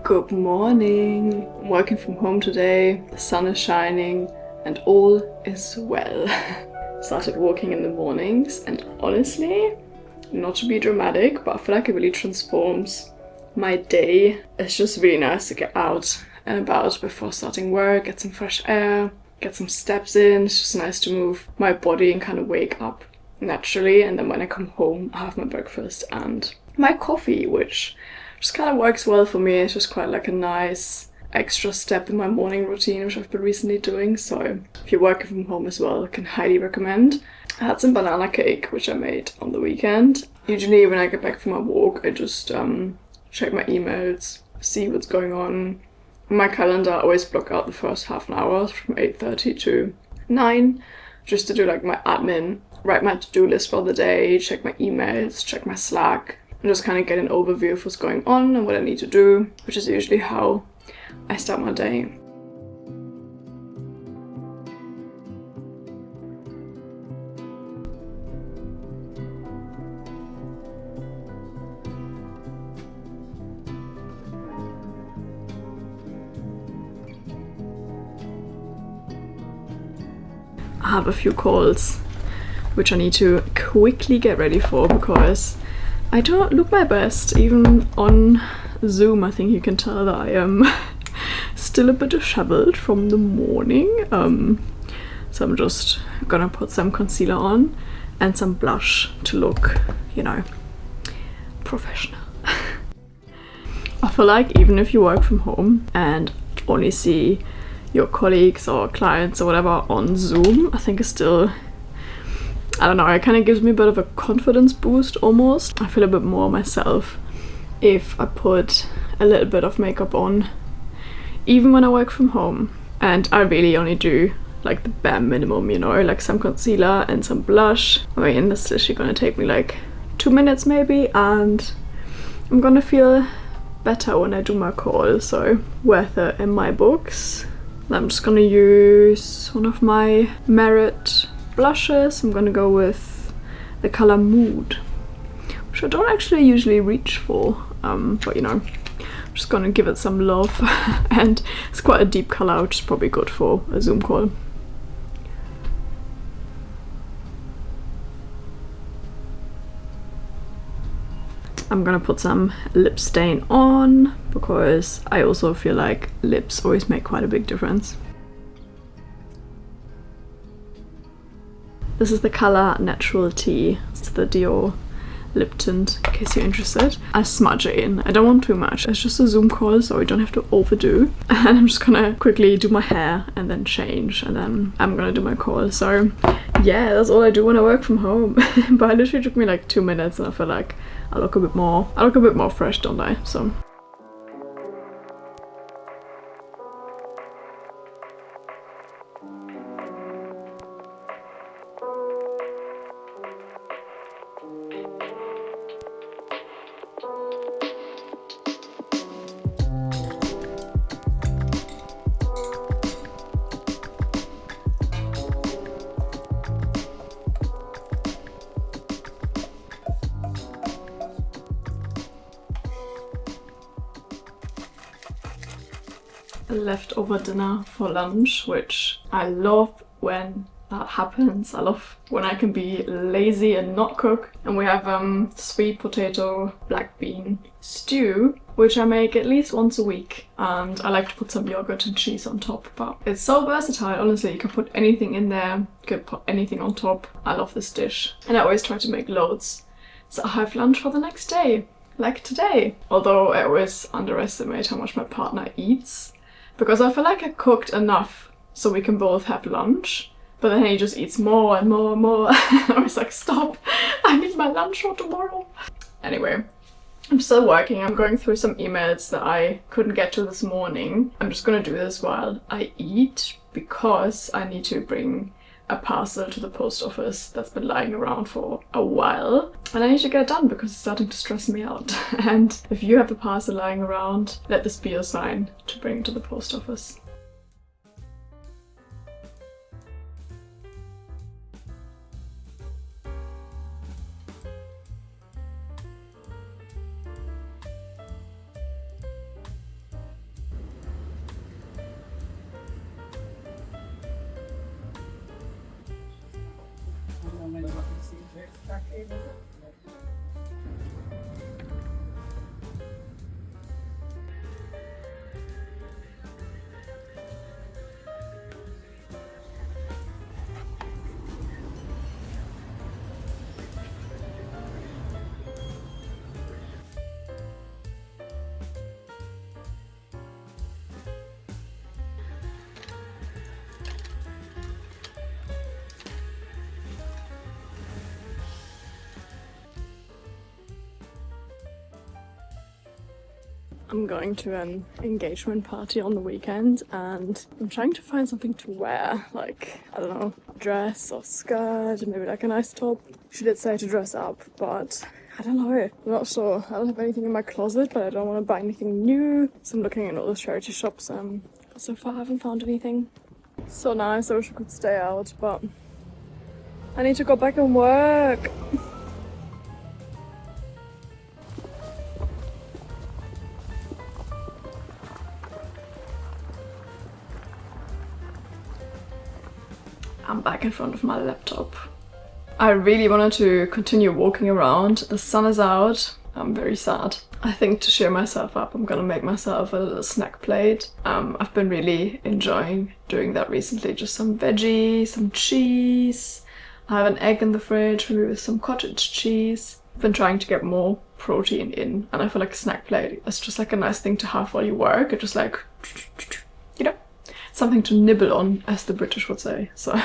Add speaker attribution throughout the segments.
Speaker 1: Good morning! I'm working from home today, the sun is shining, and all is well. Started walking in the mornings, and honestly, not to be dramatic, but I feel like it really transforms my day. It's just really nice to get out and about before starting work, get some fresh air, get some steps in. It's just nice to move my body and kind of wake up naturally. And then when I come home, I have my breakfast and my coffee, which just kind of works well for me. It's just quite like a nice extra step in my morning routine, which I've been recently doing. So if you're working from home as well, I can highly recommend. I had some banana cake, which I made on the weekend. Usually when I get back from my walk, I just check my emails, see what's going on. On my calendar, I always block out the first half an hour from 8:30 to 9, just to do like my admin, write my to-do list for the day, check my emails, check my Slack, and just kind of get an overview of what's going on and what I need to do, which is usually how I start my day. I have a few calls which I need to quickly get ready for because I don't look my best. Even on Zoom, I think you can tell that I am still a bit disheveled from the morning. So I'm just gonna put some concealer on and some blush to look, you know, professional. I feel like even if you work from home and only see your colleagues or clients or whatever on Zoom, I think it's still, I don't know, it kind of gives me a bit of a confidence boost almost. I feel a bit more myself if I put a little bit of makeup on, even when I work from home. And I really only do like the bare minimum, you know, like some concealer and some blush. I mean, this is literally gonna take me like 2 minutes maybe, and I'm gonna feel better when I do my call, so worth it in my books. I'm just gonna use one of my Merit blushes. I'm gonna go with the color Mood, which I don't actually usually reach for, but you know, I'm just gonna give it some love. And it's quite a deep color, which is probably good for a Zoom call. I'm gonna put some lip stain on because I also feel like lips always make quite a big difference. This is the color Natural Tea. It's the Dior lip tint, in case you're interested. I smudge it in. I don't want too much. It's just a Zoom call, so we don't have to overdo. And I'm just gonna quickly do my hair and then change, and then I'm gonna do my call. So yeah, that's all I do when I work from home. But it literally took me like 2 minutes, and I feel like I look a bit more fresh, don't I? So leftover dinner for lunch, which I love when that happens. I love when I can be lazy and not cook. And we have sweet potato black bean stew, which I make at least once a week, and I like to put some yogurt and cheese on top. But it's so versatile, honestly. You can put anything in there, you can put anything on top. I love this dish, and I always try to make loads so I have lunch for the next day, like today. Although I always underestimate how much my partner eats, because I feel like I cooked enough so we can both have lunch, but then he just eats more and more and more. I was like, stop, I need my lunch for tomorrow. Anyway, I'm still working. I'm going through some emails that I couldn't get to this morning. I'm just gonna do this while I eat because I need to bring a parcel to the post office that's been lying around for a while, and I need to get it done because it's starting to stress me out. And if you have a parcel lying around, let this be your sign to bring it to the post office. I'm going to an engagement party on the weekend and I'm trying to find something to wear, like, I don't know, dress or skirt, maybe like a nice top. She did say to dress up, but I don't know, I'm not sure. I don't have anything in my closet, but I don't want to buy anything new, so I'm looking in all the charity shops. So far I haven't found anything. It's so nice, I wish I could stay out, but I need to go back and work. I'm back in front of my laptop. I really wanted to continue walking around. The sun is out. I'm very sad. I think to cheer myself up, I'm gonna make myself a little snack plate. I've been really enjoying doing that recently. Just some veggies, some cheese. I have an egg in the fridge, maybe with some cottage cheese. I've been trying to get more protein in, and I feel like a snack plate is just like a nice thing to have while you work. It's just like, you know, something to nibble on, as the British would say. So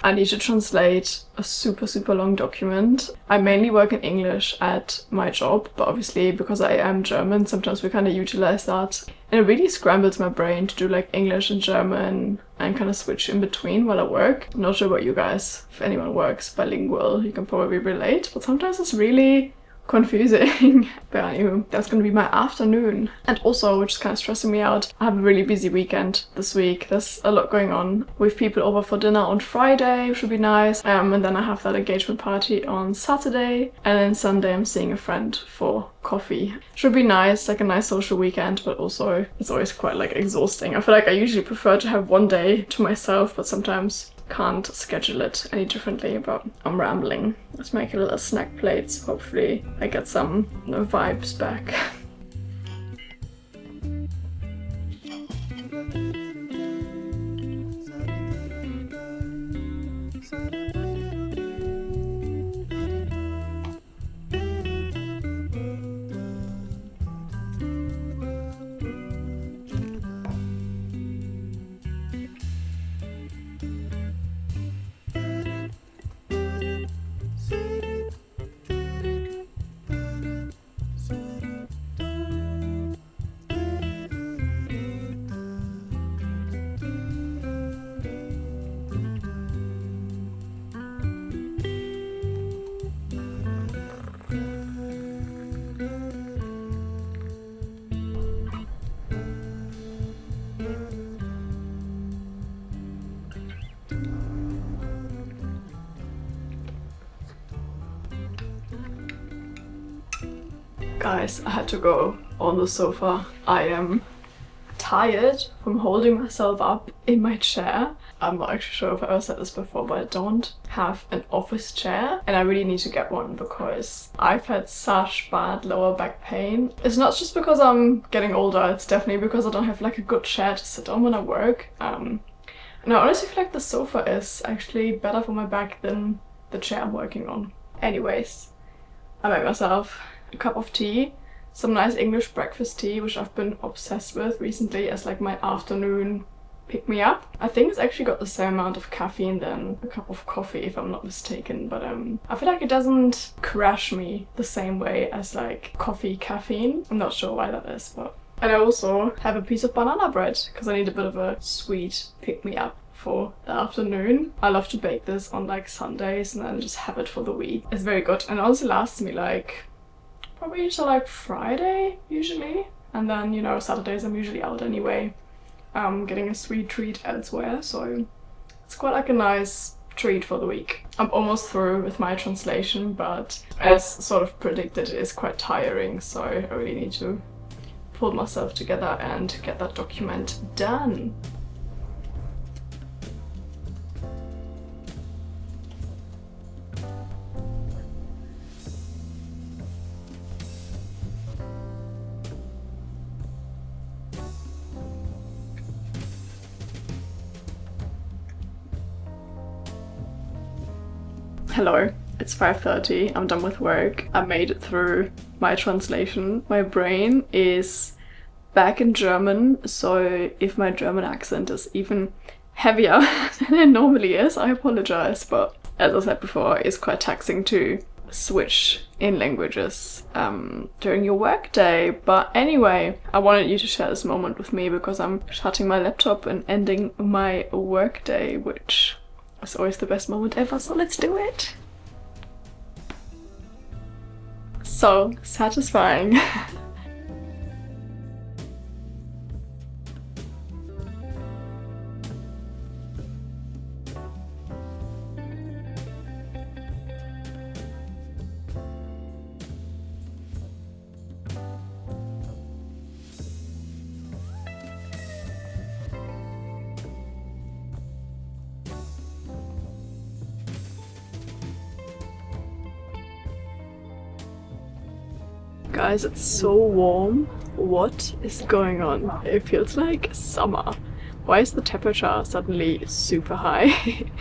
Speaker 1: I need to translate a super long document. I mainly work in English at my job, but obviously because I am German, sometimes we kind of utilize that. And it really scrambles my brain to do like English and German and kind of switch in between while I work. I'm not sure about you guys. If anyone works bilingual, you can probably relate, but sometimes it's really confusing. But anyway, that's gonna be my afternoon. And also, which is kind of stressing me out, I have a really busy weekend this week. There's a lot going on. We have people over for dinner on Friday, which would be nice. And then I have that engagement party on Saturday. And then Sunday I'm seeing a friend for coffee. Should be nice, like a nice social weekend, but also it's always quite like exhausting. I feel like I usually prefer to have one day to myself, but sometimes can't schedule it any differently. But I'm rambling. Let's make a little snack plates. Hopefully I get some vibes back. Guys, I had to go on the sofa. I am tired from holding myself up in my chair. I'm not actually sure if I ever said this before, but I don't have an office chair and I really need to get one because I've had such bad lower back pain. It's not just because I'm getting older, it's definitely because I don't have like a good chair to sit on when I work. And I honestly feel like the sofa is actually better for my back than the chair I'm working on. Anyways, I made myself a cup of tea, some nice English breakfast tea, which I've been obsessed with recently as like my afternoon pick-me-up. I think it's actually got the same amount of caffeine than a cup of coffee, if I'm not mistaken, but I feel like it doesn't crash me the same way as like coffee caffeine. I'm not sure why that is, but... And I also have a piece of banana bread because I need a bit of a sweet pick-me-up for the afternoon. I love to bake this on like Sundays and then just have it for the week. It's very good and it also lasts me like probably until like Friday usually, and then, you know, Saturdays I'm usually out anyway, getting a sweet treat elsewhere, so it's quite like a nice treat for the week. I'm almost through with my translation, but as sort of predicted, it is quite tiring, so I really need to pull myself together and get that document done. Hello, it's 5:30, I'm done with work. I made it through my translation. My brain is back in German, so if my German accent is even heavier than it normally is, I apologize, but as I said before, it's quite taxing to switch in languages during your work day. But anyway, I wanted you to share this moment with me because I'm shutting my laptop and ending my work day, which is always the best moment ever, so let's do it. So satisfying. Guys, it's so warm. What is going on? It feels like summer. Why is the temperature suddenly super high?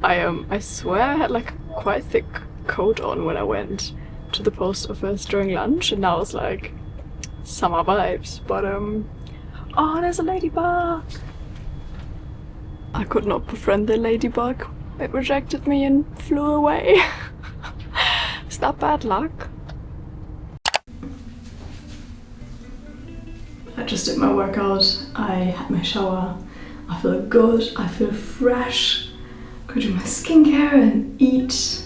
Speaker 1: I swear I had like a quite thick coat on when I went to the post office during lunch, and now it's like summer vibes. But oh, there's a ladybug. I could not befriend the ladybug. It rejected me and flew away. Is that bad luck? I just did my workout, I had my shower, I feel good, I feel fresh, go do my skincare and eat.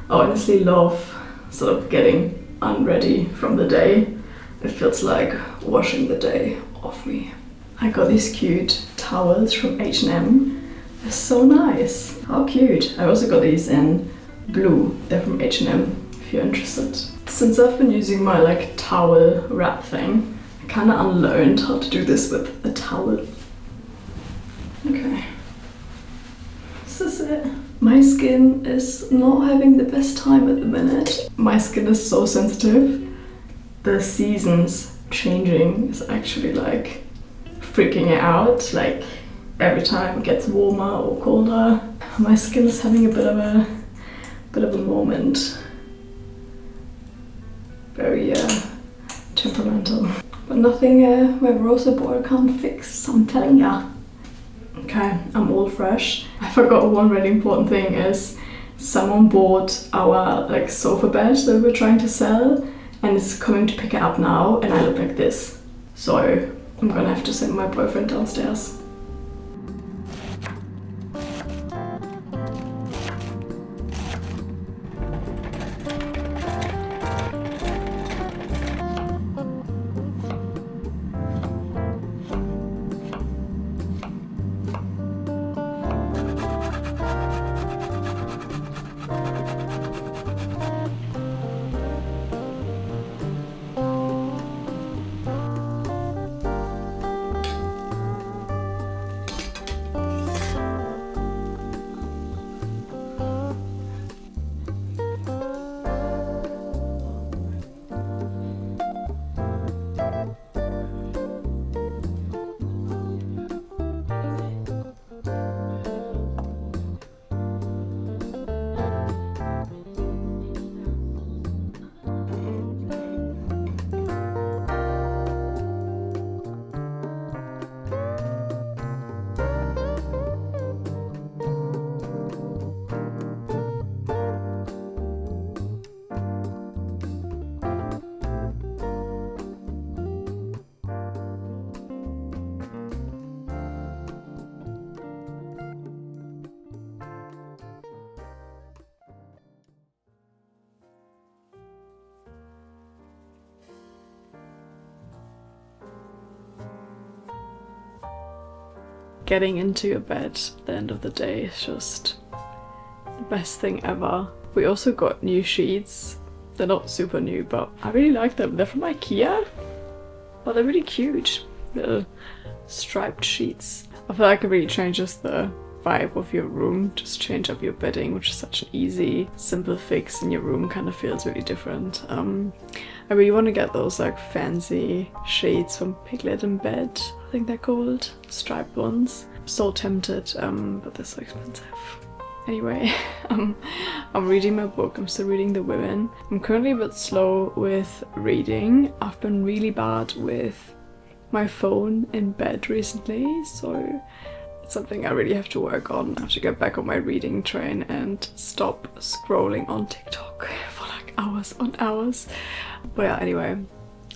Speaker 1: I honestly love sort of getting unready from the day. It feels like washing the day off me. I got these cute towels from H&M. They're so nice. How cute. I also got these in blue. They're from H&M if you're interested. Since I've been using my like towel wrap thing, I kind of unlearned how to do this with a towel. Okay, this is it. My skin is not having the best time at the minute. My skin is so sensitive. The seasons changing is actually like freaking it out. Like every time it gets warmer or colder, my skin is having a bit of a moment. Very temperamental. But nothing my Rosa boy can't fix, I'm telling ya. Okay, I'm all fresh. I forgot one really important thing is someone bought our like sofa bed that we were trying to sell and is coming to pick it up now, and I look like this. So I'm gonna have to send my boyfriend downstairs. Getting into your bed at the end of the day is just the best thing ever. We also got new sheets. They're not super new, but I really like them. They're from IKEA, but they're really cute. Little striped sheets. I feel like it really changes the vibe of your room. Just change up your bedding, which is such an easy, simple fix, and your room kind of feels really different. I really want to get those like fancy sheets from Piglet in Bed, I think they're called, striped ones. I'm so tempted, but they're so expensive. Anyway, I'm reading my book. I'm still reading The Women. I'm currently a bit slow with reading. I've been really bad with my phone in bed recently, so it's something I really have to work on. I have to get back on my reading train and stop scrolling on TikTok for like hours on hours. But yeah, anyway,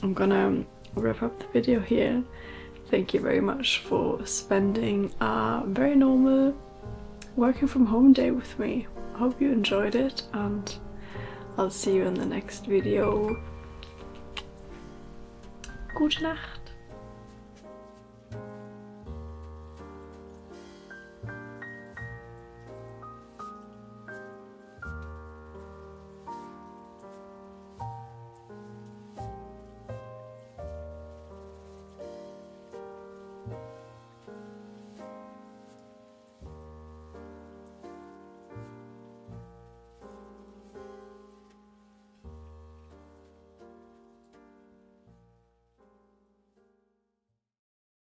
Speaker 1: I'm gonna wrap up the video here. Thank you very much for spending a very normal working from home day with me. I hope you enjoyed it, and I'll see you in the next video. Gute Nacht.